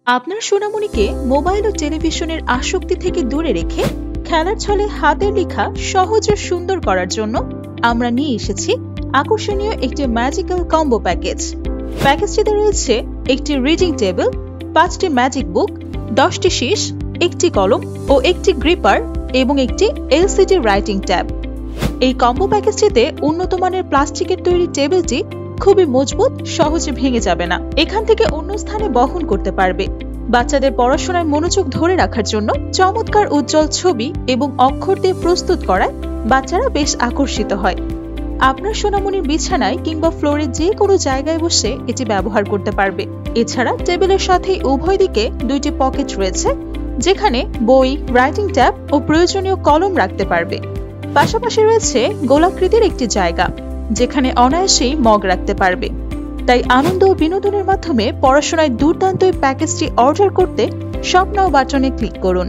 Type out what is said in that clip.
আপনার সোনামণিকে মোবাইল ও টেলিভিশনের আসক্তি থেকে দূরে রেখে খেলার ছলে হাতের লেখা সহজ ও সুন্দর করার জন্য আমরা নিয়ে এসেছি আকর্ষণীয় একটি ম্যাজিক্যাল কম্বো প্যাকেজ। প্যাকেজটিতে রয়েছে একটি রিডিং টেবিল, 5টি ম্যাজিক বুক, 10টি শীষ, একটি কলম ও একটি গ্রিপার এবং একটি এলসিডি রাইটিং ট্যাব। এই কম্বো প্যাকেজটিতে উন্নত মানের প্লাস্টিকের তৈরি টেবিলটি খুবই মজবুত, সহজে ভেঙে যাবে না। এখান থেকে অন্য স্থানে বহন করতে পারবে। বাচ্চাদের পড়াশোনায় মনোযোগ ধরে রাখার জন্য চমৎকার উজ্জ্বল ছবি এবং অক্ষর দিয়ে প্রস্তুত করায় বাচ্চারা বেশ আকর্ষিত হয়। আপনার সোনামণির বিছানায় কিংবা ফ্লোরে যে কোনো জায়গায় বসে এটি ব্যবহার করতে পারবে। এছাড়া টেবিলের সাথে উভয় দিকে 2টি পকেট রয়েছে, যেখানে বই, রাইটিং ট্যাব ও প্রয়োজনীয় কলম রাখতে পারবে। পাশাপাশি রয়েছে গোলাকৃতির একটি জায়গা, যেখানে অনায়াসেই মগ রাখতে পারবে। তাই আনন্দ ও বিনোদনের মাধ্যমে পড়াশোনায় দুর্দান্ত এই প্যাকেজটি অর্ডার করতে শপ নাও বাটনে ক্লিক করুন।